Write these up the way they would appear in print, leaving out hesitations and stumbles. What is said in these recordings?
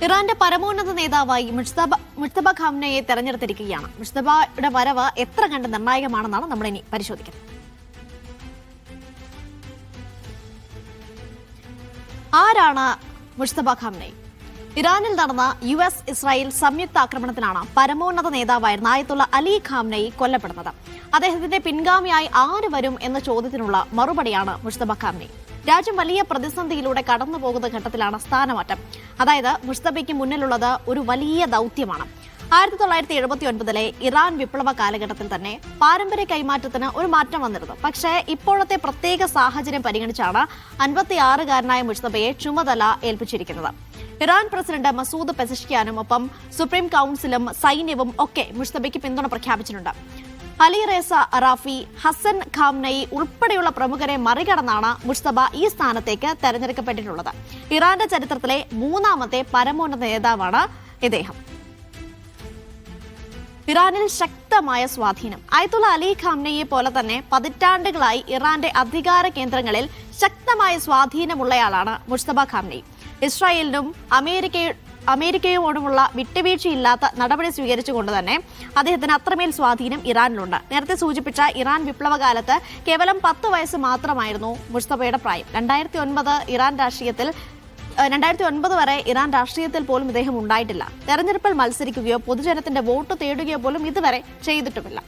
ഇറാന്റെ പരമോന്നത നേതാവായി മുജ്തബ ഖാംനയെ തെരഞ്ഞെടുത്തിരിക്കുകയാണ്. മുജ്തബയുടെ വരവ് എത്ര കണ്ട് നിർണായകമാണെന്നാണ് നമ്മൾ ഇനി പരിശോധിക്കുന്നത്. ആരാണ് മുജ്തബ ഖാംനെ? ഇറാനിൽ നടന്ന US ഇസ്രായേൽ സംയുക്ത ആക്രമണത്തിലാണ് പരമോന്നത നേതാവായിരുന്ന ആയത്തുള്ള അലി ഖാംനയി കൊല്ലപ്പെടുന്നത്. അദ്ദേഹത്തിന്റെ പിൻഗാമിയായി ആര് വരും എന്ന ചോദ്യത്തിനുള്ള മറുപടിയാണ് മുജ്തബ ഖാംനെ. രാജ്യം വലിയ പ്രതിസന്ധിയിലൂടെ കടന്നു പോകുന്ന ഘട്ടത്തിലാണ് സ്ഥാനമാറ്റം. അതായത് മുജ്തബയ്ക്ക് മുന്നിലുള്ളത് ഒരു വലിയ ദൌത്യമാണ്. 1979 ഇറാൻ വിപ്ലവ കാലഘട്ടത്തിൽ തന്നെ പാരമ്പര്യ കൈമാറ്റത്തിന് ഒരു മാറ്റം വന്നിരുന്നു. പക്ഷേ ഇപ്പോഴത്തെ പ്രത്യേക സാഹചര്യം പരിഗണിച്ചാണ് 56-കാരനായ മുജ്തബയെ ചുമതല ഏൽപ്പിച്ചിരിക്കുന്നത്. ഇറാൻ പ്രസിഡന്റ് മസൂദ് പെസഷ്കിയാനും ഒപ്പം സുപ്രീം കൌൺസിലും സൈന്യവും ഒക്കെ മുജ്തബയ്ക്ക് പിന്തുണ പ്രഖ്യാപിച്ചിട്ടുണ്ട്. അലി റേസ അറാഫി, ഹസൻ ഖാംനയി ഉൾപ്പെടെയുള്ള പ്രമുഖരെ മറികടന്നാണ് മുജ്തബ ഈ സ്ഥാനത്തേക്ക് തെരഞ്ഞെടുക്കപ്പെട്ടിട്ടുള്ളത്. ഇറാന്റെ ചരിത്രത്തിലെ 3ാമത്തെ പരമോന്നത നേതാവാണ് ഇദ്ദേഹം. ഇറാനിൽ ശക്തമായ സ്വാധീനം. ആയത്തുള്ള അലി ഖാംനയെ പോലെ തന്നെ പതിറ്റാണ്ടുകളായി ഇറാന്റെ അധികാര കേന്ദ്രങ്ങളിൽ ശക്തമായ സ്വാധീനമുള്ളയാളാണ് മുജ്തബ ഖാംനയി. ഇസ്രായേലിനും അമേരിക്കയോടുമുള്ള വിട്ടുവീഴ്ചയില്ലാത്ത നടപടി സ്വീകരിച്ചുകൊണ്ട് തന്നെ അദ്ദേഹത്തിന് അത്രമേൽ സ്വാധീനം ഇറാനിലുണ്ട്. നേരത്തെ സൂചിപ്പിച്ച ഇറാൻ വിപ്ലവകാലത്ത് കേവലം 10 വയസ്സ് മാത്രമായിരുന്നു മുജ്തബയുടെ പ്രായം. 2009 വരെ ഇറാൻ രാഷ്ട്രീയത്തിൽ പോലും ഇദ്ദേഹം ഉണ്ടായിട്ടില്ല. തെരഞ്ഞെടുപ്പിൽ മത്സരിക്കുകയോ പൊതുജനത്തിന്റെ വോട്ട് തേടുകയോ പോലും ഇതുവരെ ചെയ്തിട്ടുമില്ല.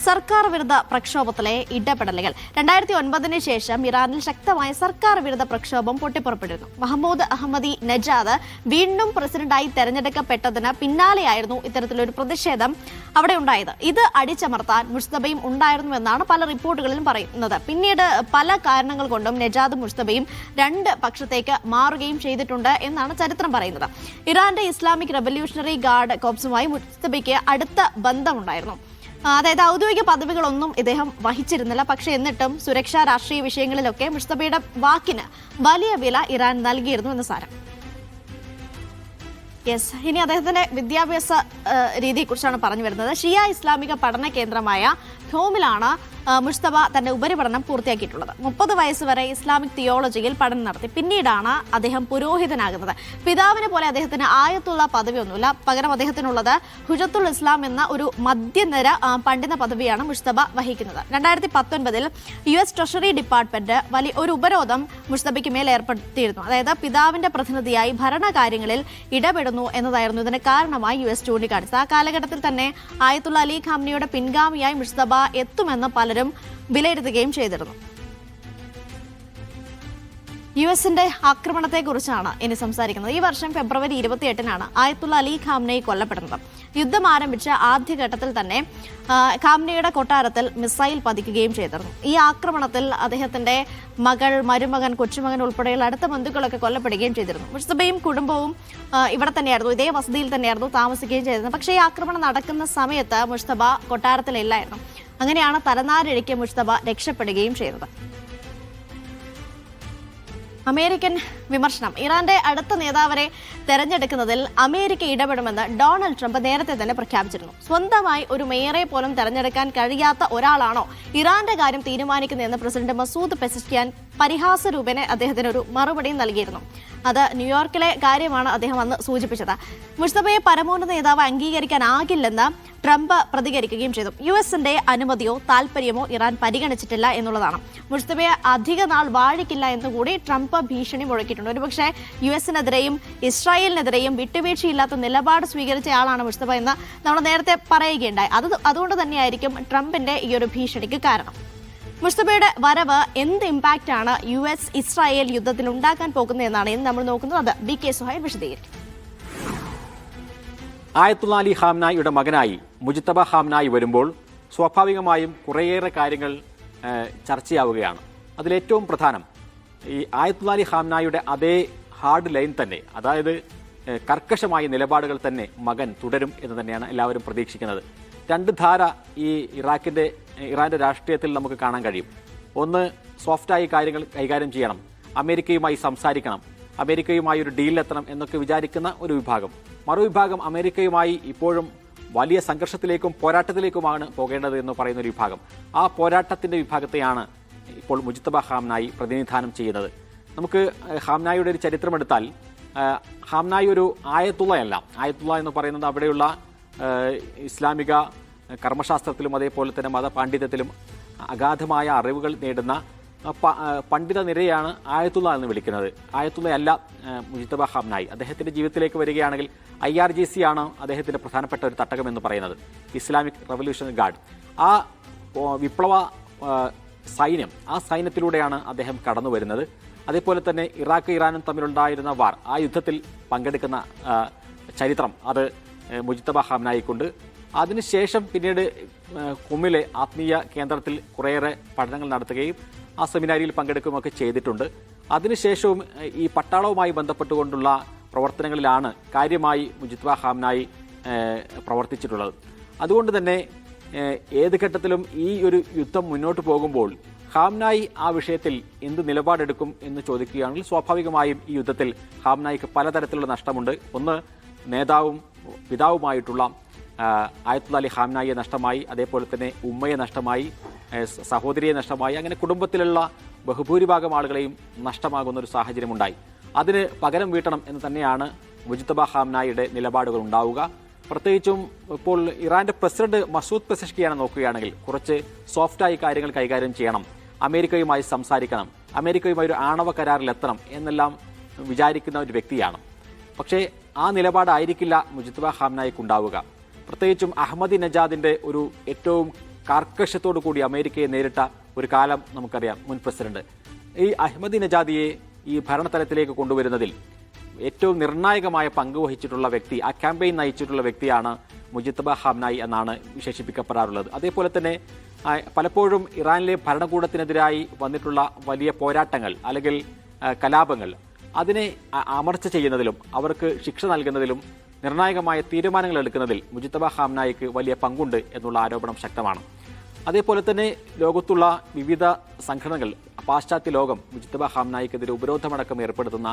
സർക്കാർ വിരുദ്ധ പ്രക്ഷോഭത്തിലെ ഇടപെടലുകൾ. 2009 ശേഷം ഇറാനിൽ ശക്തമായ സർക്കാർ വിരുദ്ധ പ്രക്ഷോഭം പൊട്ടിപ്പുറപ്പെട്ടിരുന്നു. മഹ്മൂദ് അഹമ്മദി നജാദ് വീണ്ടും പ്രസിഡന്റായി തെരഞ്ഞെടുക്കപ്പെട്ടതിന് പിന്നാലെയായിരുന്നു ഇത്തരത്തിലൊരു പ്രതിഷേധം അവിടെ ഉണ്ടായത്. ഇത് അടിച്ചമർത്താൻ മുജ്തബയും ഉണ്ടായിരുന്നുവെന്നാണ് പല റിപ്പോർട്ടുകളിലും പറയുന്നത്. പിന്നീട് പല കാരണങ്ങൾ കൊണ്ടും നജാദും മുജ്തബയും 2 പക്ഷത്തേക്ക് മാറുകയും ചെയ്തിട്ടുണ്ട് എന്നാണ് ചരിത്രം പറയുന്നത്. ഇറാന്റെ ഇസ്ലാമിക് റവല്യൂഷണറി ഗാർഡ് കോപ്സുമായി മുജ്തബയ്ക്ക് അടുത്ത ബന്ധമുണ്ടായിരുന്നു. അതായത് ഔദ്യോഗിക പദവികളൊന്നും ഇദ്ദേഹം വഹിച്ചിരുന്നില്ല. പക്ഷേ എന്നിട്ടും സുരക്ഷാ രാഷ്ട്രീയ വിഷയങ്ങളിലൊക്കെ മുജ്തബയുടെ വാക്കിന് വലിയ വില ഇറാൻ നൽകിയിരുന്നു എന്ന് സാരം. ഇനി അദ്ദേഹത്തിന്റെ വിദ്യാഭ്യാസ രീതിയെക്കുറിച്ചാണ് പറഞ്ഞു വരുന്നത്. ഷിയ ഇസ്ലാമിക പഠന കേന്ദ്രമായ ഹോമിലാണ് മുജ്തബ തന്റെ ഉപരിപഠനം പൂർത്തിയാക്കിയിട്ടുള്ളത്. 30 വയസ്സ് വരെ ഇസ്ലാമിക് തിയോളജിയിൽ പഠനം നടത്തി. പിന്നീടാണ് അദ്ദേഹം പുരോഹിതനാകുന്നത്. പിതാവിനെ പോലെ അദ്ദേഹത്തിന് ആയത്തുള്ള പദവിയൊന്നുമില്ല. പകരം അദ്ദേഹത്തിനുള്ളത് ഹുജത്തുൽ ഇസ്ലാം എന്ന ഒരു മധ്യനിര പണ്ഡിത പദവിയാണ് മുജ്തബ വഹിക്കുന്നത്. 2019 US ട്രഷറി ഡിപ്പാർട്ട്മെന്റ് വലിയ ഒരു ഉപരോധം മുജ്തബയ്ക്ക് മേൽ ഏർപ്പെടുത്തിയിരുന്നു. അതായത് പിതാവിന്റെ പ്രതിനിധിയായി ഭരണകാര്യങ്ങളിൽ ഇടപെടുന്നു എന്നതായിരുന്നു ഇതിന് കാരണമായി US ചൂണ്ടിക്കാണിച്ചത്. ആ കാലഘട്ടത്തിൽ തന്നെ ആയത്തുള്ള അലി ഖാംനയുടെ പിൻഗാമിയായി മുജ്തബ എത്തുമെന്ന് പലരും വിലയിരുത്തുകയും ചെയ്തിരുന്നു. യുഎസിന്റെ ആക്രമണത്തെക്കുറിച്ചാണ് ഇനി സംസാരിക്കുന്നത്. ഈ വർഷം ഫെബ്രുവരി 28-നാണ് ആയത്തുള്ള അലി ഖാംനയി കൊല്ലപ്പെടുന്നത്. യുദ്ധം ആരംഭിച്ച ആദ്യഘട്ടത്തിൽ തന്നെ ഖാംനയുടെ കൊട്ടാരത്തിൽ മിസൈൽ പതിക്കുകയും ചെയ്തിരുന്നു. ഈ ആക്രമണത്തിൽ അദ്ദേഹത്തിന്റെ മകൾ, മരുമകൻ, കൊച്ചുമകൻ ഉൾപ്പെടെയുള്ള അടുത്ത ബന്ധുക്കളൊക്കെ കൊല്ലപ്പെടുകയും ചെയ്തിരുന്നു. മുജ്തബയും കുടുംബവും ഇവിടെ തന്നെയായിരുന്നു, ഇതേ വസതിയിൽ തന്നെയായിരുന്നു താമസിക്കുകയും ചെയ്തിരുന്നത്. പക്ഷേ ഈ ആക്രമണം നടക്കുന്ന സമയത്ത് മുജ്തബ കൊട്ടാരത്തിലില്ലായിരുന്നു. അങ്ങനെയാണ് തലനാരിഴയ്ക്ക് മുജ്തബ രക്ഷപ്പെടുകയും ചെയ്തത്. അമേരിക്കൻ വിമർശനം. ഇറാന്റെ അടുത്ത നേതാവിനെ തെരഞ്ഞെടുക്കുന്നതിൽ അമേരിക്ക ഇടപെടുമെന്ന് ഡൊണാൾഡ് ട്രംപ് നേരത്തെ തന്നെ പ്രഖ്യാപിച്ചിരുന്നു. സ്വന്തമായി ഒരു മേയറെ പോലും തെരഞ്ഞെടുക്കാൻ കഴിയാത്ത ഒരാളാണോ ഇറാന്റെ കാര്യം തീരുമാനിക്കുന്നതെന്ന് പ്രസിഡന്റ് മസൂദ് പെസഷ്കിയാൻ പരിഹാസ രൂപേണ അദ്ദേഹത്തിന് ഒരു മറുപടിയും നൽകിയിരുന്നു. അത് ന്യൂയോർക്കിലെ കാര്യമാണ് അദ്ദേഹം അന്ന് സൂചിപ്പിച്ചത്. മുജ്തബയെ പരമോന്നത നേതാവ് അംഗീകരിക്കാനാകില്ലെന്ന് ട്രംപ് പ്രതികരിക്കുകയും ചെയ്തു. യുഎസിന്റെ അനുമതിയോ താൽപര്യമോ ഇറാൻ പരിഗണിച്ചിട്ടില്ല എന്നുള്ളതാണ്. മുജ്തബയെ അധിക നാൾ വാഴിക്കില്ല എന്നുകൂടി ട്രംപ് ഭീഷണി മുഴക്കിയിട്ടുണ്ട്. ഒരുപക്ഷെ യുഎസിനെതിരെയും ഇസ്രായേലിനെതിരെയും വിട്ടുവീഴ്ചയില്ലാത്ത നിലപാട് സ്വീകരിച്ചയാളാണ് മുജ്തബ എന്ന് നമ്മൾ നേരത്തെ പറയുകയുണ്ടായി. അതുകൊണ്ട് തന്നെയായിരിക്കും ട്രംപിന്റെ ഈ ഒരു ഭീഷണിക്ക് കാരണം. മുജ്തബയുടെ വരവ് എന്ത് ഇമ്പാക്റ്റ് ആണ് US ഇസ്രായേൽ യുദ്ധത്തിൽ ഉണ്ടാക്കാൻ പോകുന്നതെന്നാണ് ഇന്ന് നമ്മൾ നോക്കുന്നത്. അത് BK സുഹൈൽ വിശദീകരിക്കും. ആയത്തുള്ള അലി ഖാംനായിയുടെ മകനായി മുജ്തബ ഖാംനായി വരുമ്പോൾ സ്വാഭാവികമായും കുറേയേറെ കാര്യങ്ങൾ ചർച്ചയാവുകയാണ്. അതിലേറ്റവും പ്രധാനം ഈ ആയത്തുള്ള അലി ഖാംനായിയുടെ അതേ ഹാർഡ് ലൈൻ തന്നെ, അതായത് കർക്കശമായ നിലപാടുകൾ തന്നെ മകൻ തുടരും എന്ന് തന്നെയാണ് എല്ലാവരും പ്രതീക്ഷിക്കുന്നത്. 2 ധാര ഈ ഇറാന്റെ രാഷ്ട്രീയത്തിൽ നമുക്ക് കാണാൻ കഴിയും. ഒന്ന്, സോഫ്റ്റായി കാര്യങ്ങൾ കൈകാര്യം ചെയ്യണം, അമേരിക്കയുമായി സംസാരിക്കണം, അമേരിക്കയുമായി ഒരു ഡീലിലെത്തണം എന്നൊക്കെ വിചാരിക്കുന്ന ഒരു വിഭാഗം. മറുവിഭാഗം അമേരിക്കയുമായി ഇപ്പോഴും വലിയ സംഘർഷത്തിലേക്കും പോരാട്ടത്തിലേക്കുമാണ് പോകേണ്ടത് എന്ന് പറയുന്ന ഒരു വിഭാഗം. ആ പോരാട്ടത്തിന്റെ വിഭാഗത്തെയാണ് ഇപ്പോൾ മുജ്തബ ഖാംനായി പ്രതിനിധാനം ചെയ്യുന്നത്. നമുക്ക് ഖാംനായിയുടെ ഒരു ചരിത്രമെടുത്താൽ ഹാംനായി ഒരു ആയത്തുള്ളയല്ല. ആയത്തുള്ള എന്ന് പറയുന്നത് അവിടെയുള്ള ഇസ്ലാമിക കർമ്മശാസ്ത്രത്തിലും അതേപോലെ തന്നെ മതപാണ്ഡിത്യത്തിലും അഗാധമായ അറിവുകൾ നേടുന്ന പണ്ഡിത നിരയാണ് ആയത്തുള്ള എന്ന് വിളിക്കുന്നത്. ആയത്തുള്ളയല്ല മുജ്തബ ഹാംനായി. അദ്ദേഹത്തിന്റെ ജീവിതത്തിലേക്ക് വരികയാണെങ്കിൽ IRGC ആണ് അദ്ദേഹത്തിന്റെ പ്രധാനപ്പെട്ട ഒരു തട്ടകം എന്ന് പറയുന്നത്, ഇസ്ലാമിക് റവല്യൂഷണറി ഗാർഡ്. ആ വിപ്ലവ സൈന്യം, ആ സൈന്യത്തിലൂടെയാണ് അദ്ദേഹം കടന്നു വരുന്നത്. അതേപോലെ തന്നെ ഇറാഖ് ഇറാനും തമ്മിലുണ്ടായിരുന്ന വാർ, ആ യുദ്ധത്തിൽ പങ്കെടുക്കുന്ന ചരിത്രം അത് മുജ്തബ ഹാംനായിക്കുണ്ട്. അതിനുശേഷം പിന്നീട് കുമ്മിലെ ആത്മീയ കേന്ദ്രത്തിൽ കുറേയേറെ പഠനങ്ങൾ നടത്തുകയും ആ സെമിനാരിയിൽ പങ്കെടുക്കുകയൊക്കെ ചെയ്തിട്ടുണ്ട്. അതിനുശേഷവും ഈ പട്ടാളവുമായി ബന്ധപ്പെട്ടുകൊണ്ടുള്ള പ്രവർത്തനങ്ങളിലാണ് കാര്യമായി മുജ്തബ ഹാംനായി പ്രവർത്തിച്ചിട്ടുള്ളത്. അതുകൊണ്ട് തന്നെ ഏത് ഘട്ടത്തിലും ഈ ഒരു യുദ്ധം മുന്നോട്ട് പോകുമ്പോൾ ഹാംനായി ആ വിഷയത്തിൽ എന്ത് നിലപാടെടുക്കും എന്ന് ചോദിക്കുകയാണെങ്കിൽ സ്വാഭാവികമായും ഈ യുദ്ധത്തിൽ ഹാംനായിക്ക് പലതരത്തിലുള്ള നഷ്ടമുണ്ട്. ഒന്ന്, നേതാവും പിതാവുമായിട്ടുള്ള ആയത്തുള്ള അലി ഹാംനായിയെ നഷ്ടമായി, അതേപോലെ തന്നെ ഉമ്മയെ നഷ്ടമായി, സഹോദരിയെ നഷ്ടമായി, അങ്ങനെ കുടുംബത്തിലുള്ള ബഹുഭൂരിഭാഗം ആളുകളെയും നഷ്ടമാകുന്ന ഒരു സാഹചര്യമുണ്ടായി. അതിന് പകരം വീട്ടണം എന്ന് തന്നെയാണ് മുജ്തബ ഹാംനായിയുടെ നിലപാടുകൾ ഉണ്ടാവുക. പ്രത്യേകിച്ചും ഇപ്പോൾ ഇറാന്റെ പ്രസിഡന്റ് മസൂദ് പെസഷ്കിയാണ് നോക്കുകയാണെങ്കിൽ കുറച്ച് സോഫ്റ്റായി കാര്യങ്ങൾ കൈകാര്യം ചെയ്യണം, അമേരിക്കയുമായി സംസാരിക്കണം, അമേരിക്കയുമായി ഒരു ആണവ കരാറിൽ എത്തണം എന്നെല്ലാം വിചാരിക്കുന്ന ഒരു വ്യക്തിയാണ്. പക്ഷേ ആ നിലപാടായിരിക്കില്ല മുജ്തബ ഹാംനായിക്ക് ഉണ്ടാവുക. പ്രത്യേകിച്ചും അഹമ്മദി നജാദിന്റെ ഒരു ഏറ്റവും കാർക്കശ്യത്തോടു കൂടി അമേരിക്കയെ നേരിട്ട ഒരു കാലം നമുക്കറിയാം. മുൻ പ്രസിഡന്റ് ഈ അഹമ്മദി നജാദിയെ ഈ ഭരണതലത്തിലേക്ക് കൊണ്ടുവരുന്നതിൽ ഏറ്റവും നിർണായകമായ പങ്ക് വഹിച്ചിട്ടുള്ള വ്യക്തി, ആ ക്യാമ്പയിൻ നയിച്ചിട്ടുള്ള വ്യക്തിയാണ് മുജ്തബ ഹാംനായി എന്നാണ് വിശേഷിപ്പിക്കപ്പെടാറുള്ളത്. അതേപോലെ തന്നെ പലപ്പോഴും ഇറാനിലെ ഭരണകൂടത്തിനെതിരായി വന്നിട്ടുള്ള വലിയ പോരാട്ടങ്ങൾ അല്ലെങ്കിൽ കലാപങ്ങൾ, അതിനെ അമർച്ച ചെയ്യുന്നതിലും അവർക്ക് ശിക്ഷ നൽകുന്നതിലും നിർണായകമായ തീരുമാനങ്ങൾ എടുക്കുന്നതിൽ മുജ്തബ ഹാംനായിക്ക് വലിയ പങ്കുണ്ട് എന്നുള്ള ആരോപണം ശക്തമാണ്. അതേപോലെ തന്നെ ലോകത്തുള്ള വിവിധ സംഘടനകൾ, പാശ്ചാത്യ ലോകം മുജ്തബ ഹാംനായിക്കെതിരെ ഉപരോധമടക്കം ഏർപ്പെടുത്തുന്ന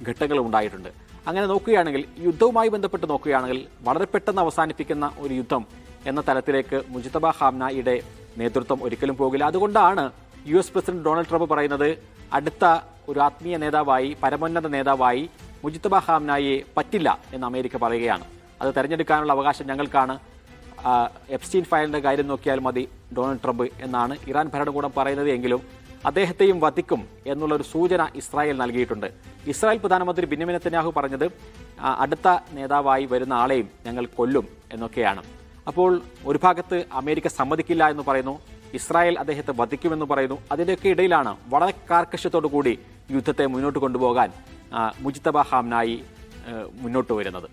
ഘട്ടങ്ങളും ഉണ്ടായിട്ടുണ്ട്. അങ്ങനെ നോക്കുകയാണെങ്കിൽ, യുദ്ധവുമായി ബന്ധപ്പെട്ട് നോക്കുകയാണെങ്കിൽ വളരെ പെട്ടെന്ന് അവസാനിപ്പിക്കുന്ന ഒരു യുദ്ധം എന്ന തലത്തിലേക്ക് മുജ്തബ ഹാംനായിയുടെ നേതൃത്വം ഒരിക്കലും പോകില്ല. അതുകൊണ്ടാണ് US പ്രസിഡന്റ് ഡൊണാൾഡ് ട്രംപ് പറയുന്നത് അടുത്ത ഒരു ആത്മീയ നേതാവായി, പരമോന്നത നേതാവായി മുജ്തബ ഹാംനായിയെ പറ്റില്ല എന്ന് അമേരിക്ക പറയുകയാണ്. അത് തെരഞ്ഞെടുക്കാനുള്ള അവകാശം ഞങ്ങൾക്കാണ്, എപ്സ്റ്റീൻ ഫയലിന്റെ കാര്യം നോക്കിയാൽ മതി ഡൊണാൾഡ് ട്രംപ് എന്നാണ് ഇറാൻ ഭരണകൂടം പറയുന്നത്. എങ്കിലും അദ്ദേഹത്തെയും വധിക്കും എന്നുള്ളൊരു സൂചന ഇസ്രായേൽ നൽകിയിട്ടുണ്ട്. ഇസ്രായേൽ പ്രധാനമന്ത്രി ബെന്യാമിൻ നെതന്യാഹു പറഞ്ഞത് അടുത്ത നേതാവായി വരുന്ന ആളെയും ഞങ്ങൾ കൊല്ലും എന്നൊക്കെയാണ്. അപ്പോൾ ഒരു ഭാഗത്ത് അമേരിക്ക സമ്മതിക്കില്ല എന്ന് പറയുന്നു, ഇസ്രായേൽ അദ്ദേഹത്തെ വധിക്കുമെന്ന് പറയുന്നു. അതിൻ്റെയൊക്കെ ഇടയിലാണ് വളരെ കാർക്കശ്യത്തോടു കൂടി യുദ്ധത്തെ മുന്നോട്ട് കൊണ്ടുപോകാൻ മുജ്തബ ഹാംനായി മുന്നോട്ട് വരുന്നത്.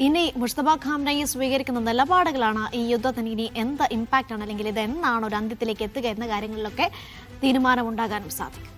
ഇനി മുജ്തബ ഹാംനായി സ്വീകരിക്കുന്ന നിലപാടുകളാണ് ഈ യുദ്ധത്തിന് ഇനി എന്ത് ഇമ്പാക്റ്റ് ആണ്, അല്ലെങ്കിൽ ഇത് എന്നാണ് ഒരു അന്ത്യത്തിലേക്ക് എത്തുക എന്ന കാര്യങ്ങളിലൊക്കെ തീരുമാനമുണ്ടാകാനും സാധിക്കും.